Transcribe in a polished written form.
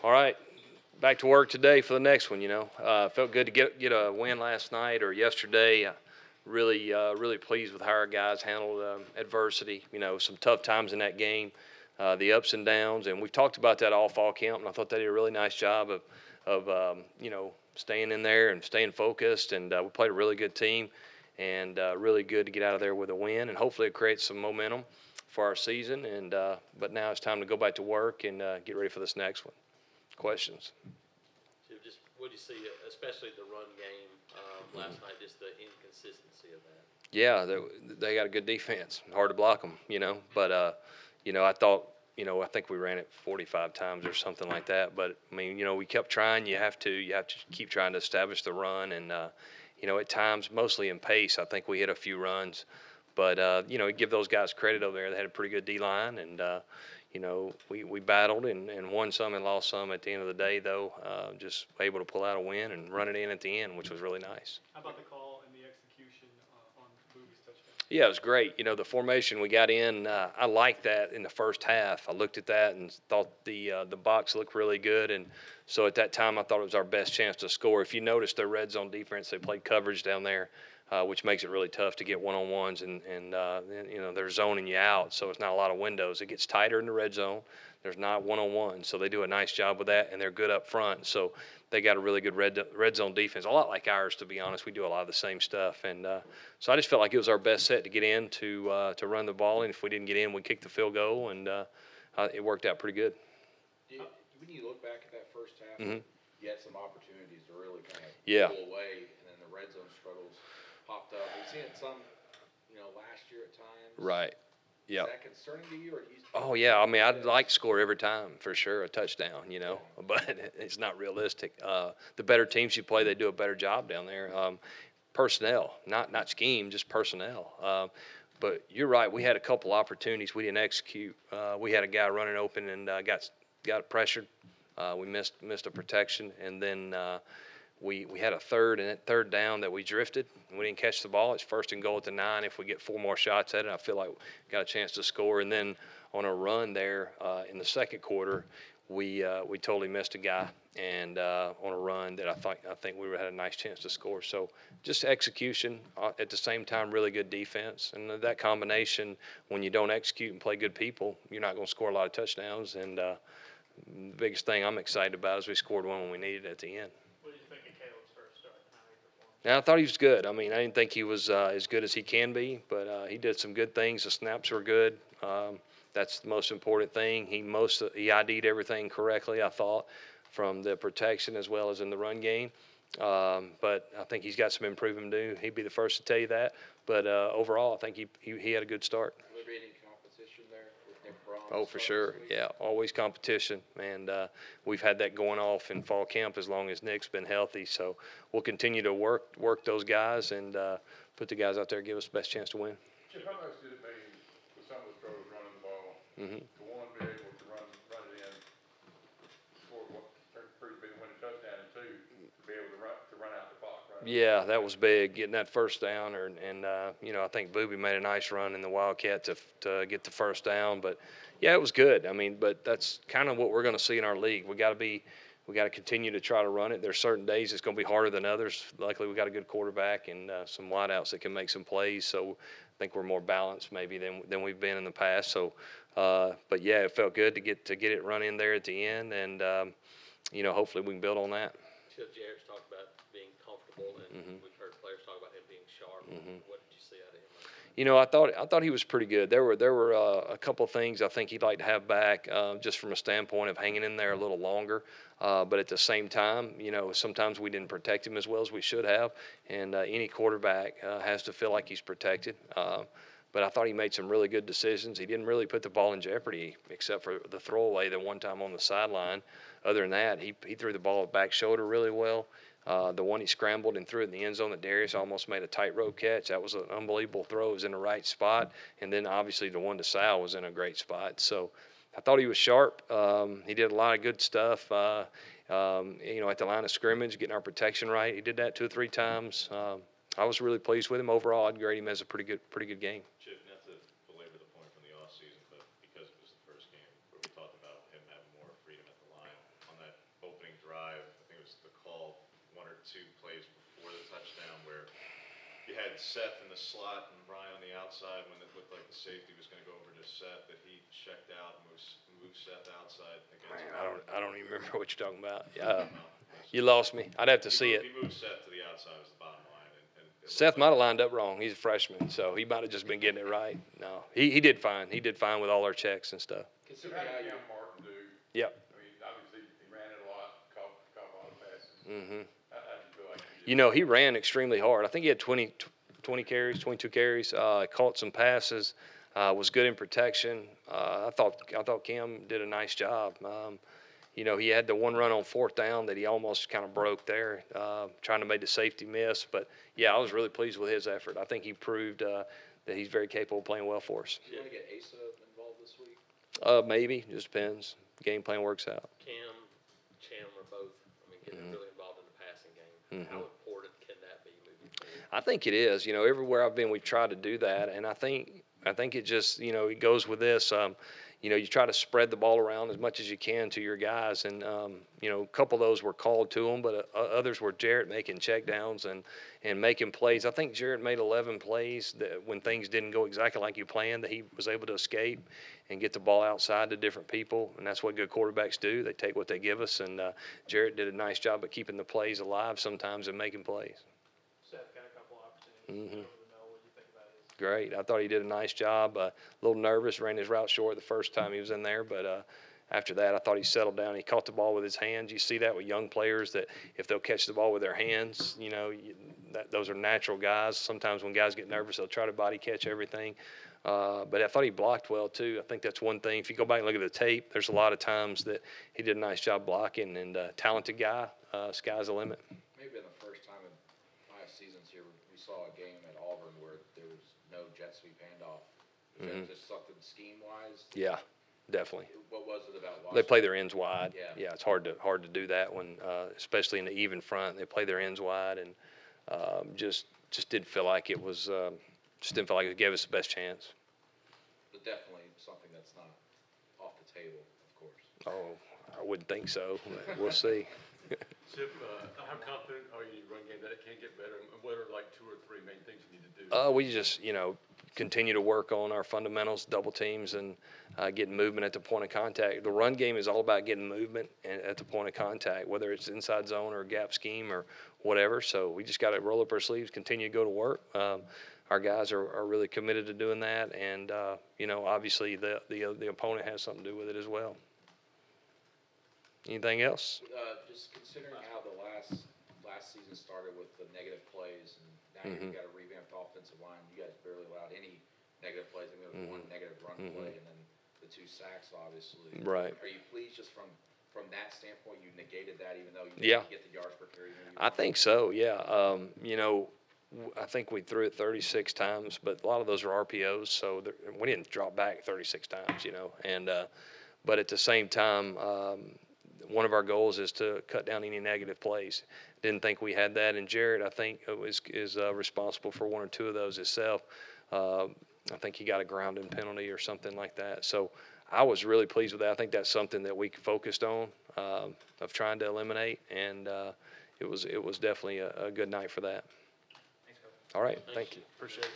All right, back to work today for the next one. Felt good to get a win last night or yesterday. Really pleased with how our guys handled adversity. Some tough times in that game, the ups and downs, and we've talked about that all fall camp. And I thought they did a really nice job of staying in there and staying focused. And we played a really good team, and really good to get out of there with a win. And hopefully it creates some momentum for our season. And but now it's time to go back to work and get ready for this next one. Questions? Just what do you see, especially the run game last night, just the inconsistency of that? Yeah, they got a good defense. Hard to block them, But I thought, I think we ran it 45 times or something like that. But I mean, we kept trying. You have to keep trying to establish the run, and at times, mostly in pace, I think we hit a few runs. But give those guys credit over there. They had a pretty good D line, and we battled and won some and lost some at the end of the day, though. Just able to pull out a win and run it in at the end, which was really nice. How about the call and the execution on Booby's touchdown? Yeah, it was great. The formation we got in, I liked that in the first half. I looked at that and thought the box looked really good. And so at that time, I thought it was our best chance to score. If you notice their red zone defense, they played coverage down there, which makes it really tough to get one-on-ones, and they're zoning you out, so it's not a lot of windows. It gets tighter in the red zone. There's not one-on-one, so they do a nice job with that, and they're good up front. So they got a really good red zone defense, a lot like ours, to be honest. We do a lot of the same stuff, and so I just felt like it was our best set to get in to run the ball, and if we didn't get in, we kicked the field goal, and it worked out pretty good. When you look back at that first half, Mm-hmm. you had some opportunities to really kind of pull away, and then the red zone struggles popped up. We've seen it some, last year at times. Right. Yeah. Is that concerning to you, or do you? Oh yeah, I mean, I'd like to score every time for sure, a touchdown, but it's not realistic. The better teams you play, they do a better job down there. Personnel, not scheme, just personnel. But you're right, we had a couple opportunities we didn't execute. We had a guy running open and got pressured. We missed a protection, and then we had a third down that we drifted. We didn't catch the ball. It's 1st and goal at the 9. If we get 4 more shots at it, I feel like we got a chance to score. And then on a run there in the second quarter, we totally missed a guy, and on a run that I think we had a nice chance to score. So just execution at the same time, really good defense, and that combination, when you don't execute and play good people, you're not going to score a lot of touchdowns. And the biggest thing I'm excited about is we scored one when we needed it at the end. What did you think of Caleb's first start and how he performed? Now, I thought he was good. I mean, I didn't think he was as good as he can be, but he did some good things. The snaps were good. That's the most important thing. He ID'd everything correctly, I thought, from the protection as well as in the run game. But I think he's got some improvement to do. He'd be the first to tell you that. But overall, I think he had a good start. Will there be any competition there with Nick Braun? Oh, for sure. Yeah, always competition. And we've had that going off in fall camp as long as Nick's been healthy. So we'll continue to work those guys and put the guys out there, give us the best chance to win. Chip, how much did it mean for some of the pros running the ball to one, be able to run it in, score what proved to be the winning touchdown, and 2, to be able to run out the clock, right? Yeah, that was big, getting that first down. And I think Booby made a nice run in the Wildcat to get the first down. But, yeah, it was good. I mean, but that's kind of what we're going to see in our league. We got to continue to try to run it. There's certain days it's going to be harder than others. Luckily, we got a good quarterback and some wideouts that can make some plays. So I think we're more balanced maybe than we've been in the past. So, but yeah, it felt good to get it run in there at the end, and hopefully we can build on that. Chip, Jarrett's talked about being comfortable, and we've heard players talk about him being sharp. What did you see out of him? I thought he was pretty good. There were a couple of things I think he'd like to have back, just from a standpoint of hanging in there a little longer. But at the same time, sometimes we didn't protect him as well as we should have. And any quarterback has to feel like he's protected. But I thought he made some really good decisions. He didn't really put the ball in jeopardy except for the throwaway the one time on the sideline. Other than that, he threw the ball back shoulder really well. The one he scrambled and threw it in the end zone that Darius almost made a tightrope catch. That was an unbelievable throw. It was in the right spot. And then obviously the one to Sal was in a great spot. So I thought he was sharp. He did a lot of good stuff, at the line of scrimmage, getting our protection right. He did that 2 or 3 times. I was really pleased with him. Overall, I'd grade him as a pretty good game. Chip, not to belabor the point from the offseason, but because it was the first game where we talked about him having more freedom at the line on that two plays before the touchdown where you had Seth in the slot and Ryan on the outside when it looked like the safety was going to go over to Seth, that he checked out and moved Seth outside against Man, I don't even remember what you're talking about. You lost me. I'd have to see it. He moved Seth to the outside was the bottom line. And Seth might have lined up wrong. He's a freshman, so he might have just been getting it right. No, he did fine. He did fine with all our checks and stuff. So how did Cam Martin do? Yep. I mean, obviously, he ran it a lot, caught a lot of passes. Mm-hmm. How did you feel like he did? You know, he ran extremely hard. I think he had 20 carries, 22 carries. Caught some passes. Was good in protection. I thought Cam did a nice job. You know, he had the one run on fourth down that he almost kind of broke there, trying to make the safety miss. But yeah, I was really pleased with his effort. I think he proved that he's very capable of playing well for us. Do you want to get Asa involved this week? Maybe, just depends. Game plan works out. Cam, Chandler, both, I mean, getting really involved in the passing game. Mhm. How important can that be moving forward? I think it is. You know, everywhere I've been, we've tried to do that, and I think it just, you know, it goes with this. You know, you try to spread the ball around as much as you can to your guys, and you know, a couple of those were called to them, but others were Jarrett making check downs and making plays. I think Jarrett made 11 plays that when things didn't go exactly like you planned, that he was able to escape and get the ball outside to different people, and that's what good quarterbacks do. They take what they give us, and Jarrett did a nice job of keeping the plays alive sometimes and making plays. Seth got a couple opportunities. Mhm. What do you think about his? Great. I thought he did a nice job. A little nervous, ran his route short the first time he was in there, but after that, I thought he settled down. He caught the ball with his hands. You see that with young players, that if they'll catch the ball with their hands, you know, those are natural guys. Sometimes when guys get nervous, they'll try to body catch everything. But I thought he blocked well, too. I think that's one thing. If you go back and look at the tape, there's a lot of times that he did a nice job blocking, and talented guy, sky's the limit. Maybe in the first time in 5 seasons here, we saw a game at Auburn where there was no jet sweep handoff. Is that just something scheme-wise? Yeah, definitely. What was it about Washington? They play their ends wide. Yeah. It's hard to do that when, especially in the even front. They play their ends wide, and just didn't feel like it was. Just didn't feel like it gave us the best chance. But definitely something that's not off the table, of course. Oh, I wouldn't think so. But we'll see. Chip, how confident are you in your run game that it can get better? And what are like 2 or 3 main things you need to do? We just, you know, continue to work on our fundamentals, double teams, and getting movement at the point of contact. The run game is all about getting movement at the point of contact, whether it's inside zone or gap scheme or whatever. So we just got to roll up our sleeves, continue to go to work. Our guys are really committed to doing that, and you know, obviously the opponent has something to do with it as well. Anything else? Just considering how the last season started with the negative plays, and now you've got a revamped offensive line. You guys barely allowed any negative plays. I mean, there was one negative run play, and then the 2 sacks, obviously. Right. Are you pleased just from that standpoint? You negated that, even though you Yeah. didn't get the yards per carry. I think so. Yeah. You know, I think we threw it 36 times, but a lot of those are RPOs, so we didn't drop back 36 times. You know, and but at the same time. One of our goals is to cut down any negative plays. Didn't think we had that, and Jarrett, I think, is responsible for 1 or 2 of those himself. I think he got a grounding penalty or something like that. So I was really pleased with that. I think that's something that we focused on of trying to eliminate, and it was definitely a good night for that. Thanks, Coach. All right, thank you. Appreciate it.